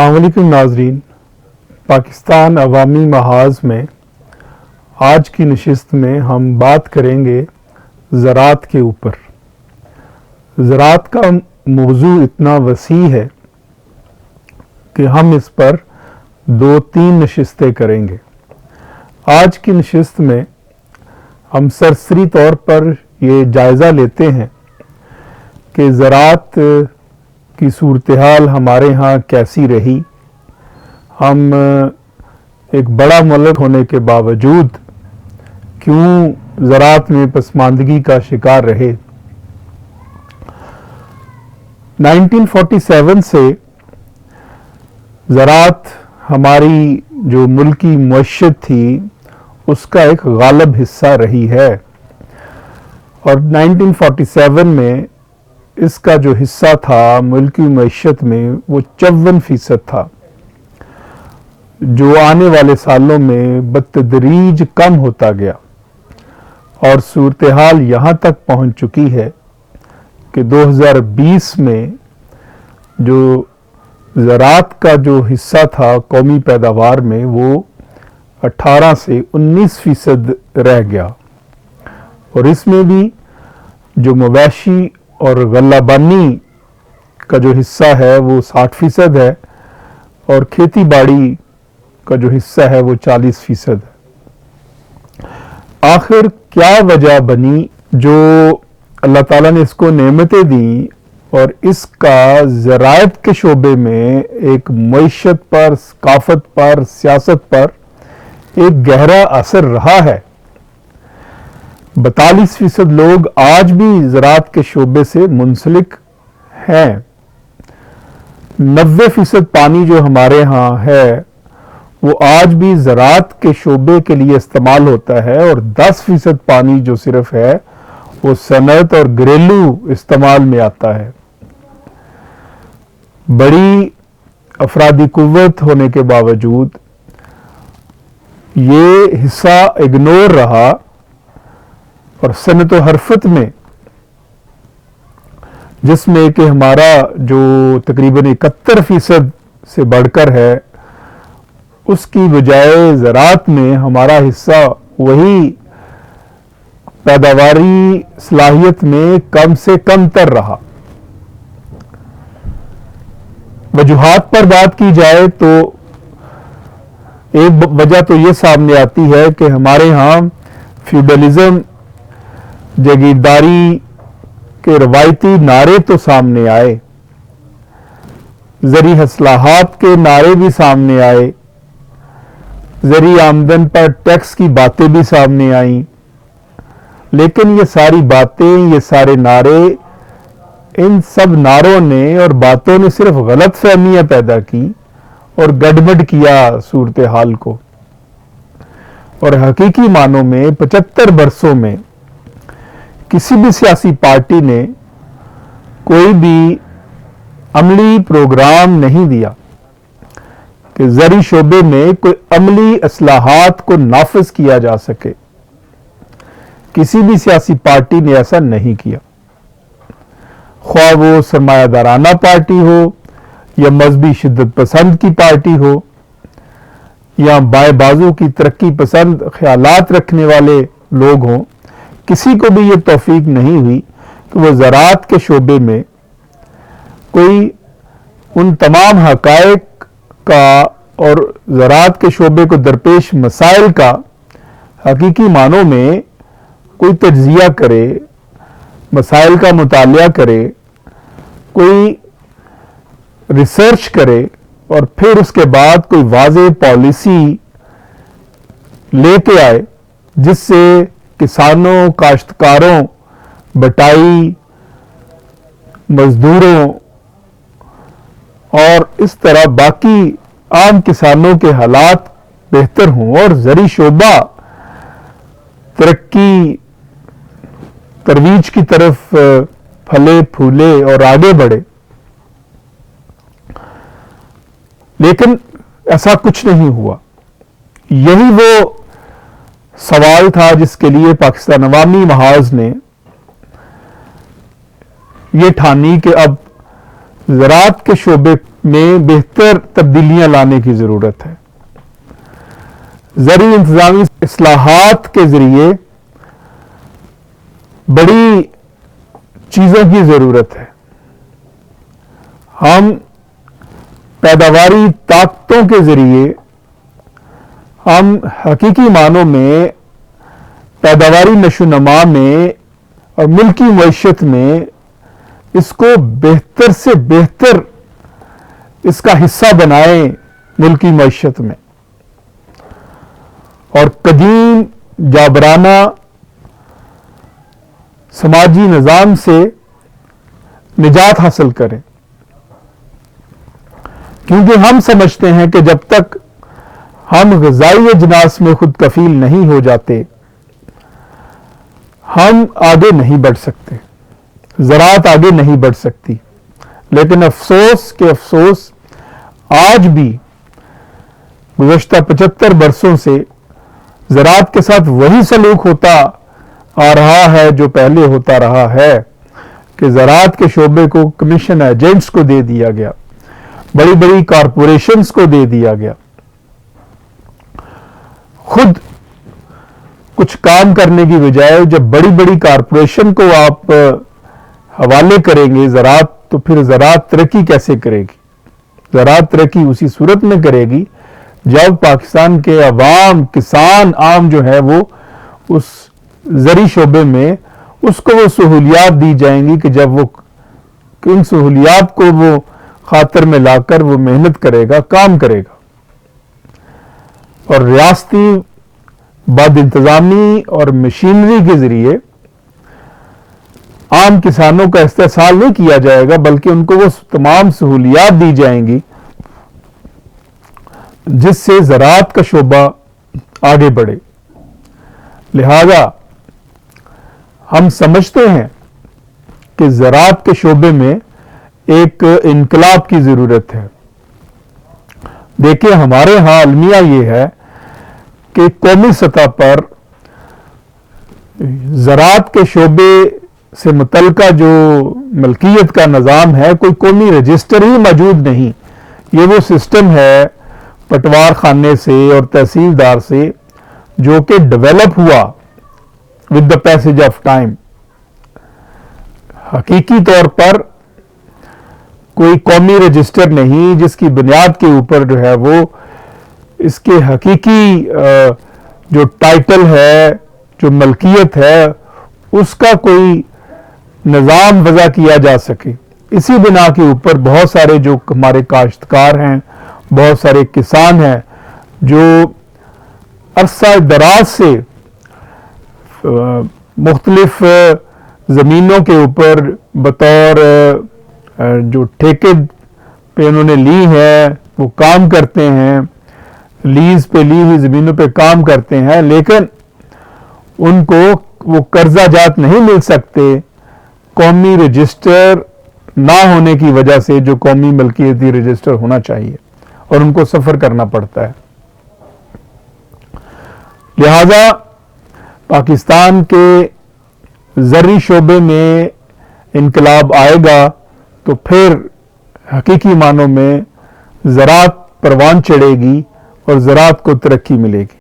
السلام علیکم ناظرین، پاکستان عوامی محاذ میں آج کی نشست میں ہم بات کریں گے زراعت کے اوپر۔ زراعت کا موضوع اتنا وسیع ہے کہ ہم اس پر 2-3 نشستیں کریں گے۔ آج کی نشست میں ہم سرسری طور پر یہ جائزہ لیتے ہیں کہ زراعت کی صورتحال ہمارے ہاں کیسی رہی، ہم ایک بڑا ملک ہونے کے باوجود کیوں زراعت میں پسماندگی کا شکار رہے۔ 1947 سے زراعت ہماری جو ملکی معیشت تھی اس کا ایک غالب حصہ رہی ہے، اور 1947 میں اس کا جو حصہ تھا ملکی معیشت میں وہ 54% تھا، جو آنے والے سالوں میں بتدریج کم ہوتا گیا، اور صورتحال یہاں تک پہنچ چکی ہے کہ 2020 میں جو زراعت کا جو حصہ تھا قومی پیداوار میں وہ 18 سے 19% رہ گیا، اور اس میں بھی جو مویشی اور غلہ بانی کا جو حصہ ہے وہ 60% ہے، اور کھیتی باڑی کا جو حصہ ہے وہ 40% ہے۔ آخر کیا وجہ بنی جو اللہ تعالیٰ نے اس کو نعمتیں دیں اور اس کا زراعت کے شعبے میں ایک معیشت پر، ثقافت پر، سیاست پر ایک گہرا اثر رہا ہے۔ 42% لوگ آج بھی زراعت کے شعبے سے منسلک ہیں۔ 90% پانی جو ہمارے ہاں ہے وہ آج بھی زراعت کے شعبے کے لیے استعمال ہوتا ہے، اور 10% پانی جو صرف ہے وہ صنعت اور گھریلو استعمال میں آتا ہے۔ بڑی افرادی قوت ہونے کے باوجود یہ حصہ اگنور رہا، اور صنعت و حرفت میں جس میں کہ ہمارا جو تقریباً 71% سے بڑھ کر ہے، اس کی بجائے زراعت میں ہمارا حصہ وہی پیداواری صلاحیت میں کم سے کم تر رہا۔ وجوہات پر بات کی جائے تو ایک وجہ تو یہ سامنے آتی ہے کہ ہمارے ہاں فیوڈلزم، جاگیرداری کے روایتی نعرے تو سامنے آئے، زرعی اصلاحات کے نعرے بھی سامنے آئے، زرعی آمدن پر ٹیکس کی باتیں بھی سامنے آئیں، لیکن یہ ساری باتیں، یہ سارے نعرے، ان سب نعروں نے اور باتوں نے صرف غلط فہمیاں پیدا کی اور گڑبڑ کیا صورتحال کو، اور حقیقی معنوں میں 75 برسوں میں کسی بھی سیاسی پارٹی نے کوئی بھی عملی پروگرام نہیں دیا کہ زرعی شعبے میں کوئی عملی اصلاحات کو نافذ کیا جا سکے۔ کسی بھی سیاسی پارٹی نے ایسا نہیں کیا، خواہ وہ سرمایہ دارانہ پارٹی ہو یا مذہبی شدت پسند کی پارٹی ہو یا بائیں بازو کی ترقی پسند خیالات رکھنے والے لوگ ہوں، کسی کو بھی یہ توفیق نہیں ہوئی کہ وہ زراعت کے شعبے میں کوئی ان تمام حقائق کا اور زراعت کے شعبے کو درپیش مسائل کا حقیقی معنوں میں کوئی تجزیہ کرے، مسائل کا مطالعہ کرے، کوئی ریسرچ کرے، اور پھر اس کے بعد کوئی واضح پالیسی لے کے آئے جس سے کسانوں، کاشتکاروں، بٹائی مزدوروں اور اس طرح باقی عام کسانوں کے حالات بہتر ہوں، اور زرعی شعبہ ترقی ترویج کی طرف پھلے پھولے اور آگے بڑھے۔ لیکن ایسا کچھ نہیں ہوا۔ یہی وہ سوال تھا جس کے لیے پاکستان عوامی محاذ نے یہ ٹھانی کہ اب زراعت کے شعبے میں بہتر تبدیلیاں لانے کی ضرورت ہے۔ زرعی انتظامی اصلاحات کے ذریعے بڑی چیزوں کی ضرورت ہے۔ ہم پیداواری طاقتوں کے ذریعے ہم حقیقی معنوں میں پیداواری نشو و نما میں اور ملکی معیشت میں اس کو بہتر سے بہتر اس کا حصہ بنائیں ملکی معیشت میں، اور قدیم جابرانہ سماجی نظام سے نجات حاصل کریں، کیونکہ ہم سمجھتے ہیں کہ جب تک ہم غذائی اجناس میں خود کفیل نہیں ہو جاتے ہم آگے نہیں بڑھ سکتے، زراعت آگے نہیں بڑھ سکتی۔ لیکن افسوس کہ افسوس آج بھی گزشتہ 75 برسوں سے زراعت کے ساتھ وہی سلوک ہوتا آ رہا ہے جو پہلے ہوتا رہا ہے، کہ زراعت کے شعبے کو کمیشن ایجنٹس کو دے دیا گیا، بڑی بڑی کارپوریشنز کو دے دیا گیا۔ خود کچھ کام کرنے کی بجائے جب بڑی بڑی کارپوریشن کو آپ حوالے کریں گے زراعت، تو پھر زراعت ترقی کیسے کرے گی؟ زراعت ترقی اسی صورت میں کرے گی جب پاکستان کے عوام، کسان عام جو ہے وہ اس زرعی شعبے میں اس کو وہ سہولیات دی جائیں گی کہ جب وہ ان سہولیات کو وہ خاطر میں لا کر وہ محنت کرے گا، کام کرے گا۔ اور ریاستی بد انتظامی اور مشینری کے ذریعے عام کسانوں کا استحصال نہیں کیا جائے گا، بلکہ ان کو وہ تمام سہولیات دی جائیں گی جس سے زراعت کا شعبہ آگے بڑھے۔ لہذا ہم سمجھتے ہیں کہ زراعت کے شعبے میں ایک انقلاب کی ضرورت ہے۔ دیکھیں، ہمارے ہاں المیہ یہ ہے کہ قومی سطح پر زراعت کے شعبے سے متعلقہ جو ملکیت کا نظام ہے، کوئی قومی رجسٹر ہی موجود نہیں۔ یہ وہ سسٹم ہے پٹوار خانے سے اور تحصیلدار سے جو کہ ڈیولپ ہوا with the passage of time. حقیقی طور پر کوئی قومی رجسٹر نہیں جس کی بنیاد کے اوپر جو ہے وہ اس کے حقیقی جو ٹائٹل ہے، جو ملکیت ہے، اس کا کوئی نظام وضع کیا جا سکے۔ اسی بنا کے اوپر بہت سارے جو ہمارے کاشتکار ہیں، بہت سارے کسان ہیں جو عرصہ دراز سے مختلف زمینوں کے اوپر بطور جو ٹھیکے پہ انہوں نے لی ہے وہ کام کرتے ہیں، لیز پہ لی ہوئی زمینوں پہ کام کرتے ہیں، لیکن ان کو وہ قرضہ جات نہیں مل سکتے قومی رجسٹر نہ ہونے کی وجہ سے، جو قومی ملکیتی رجسٹر ہونا چاہیے، اور ان کو سفر کرنا پڑتا ہے۔ لہذا پاکستان کے زرعی شعبے میں انقلاب آئے گا تو پھر حقیقی معنوں میں زراعت پروان چڑھے گی اور زراعت کو ترقی ملے گی۔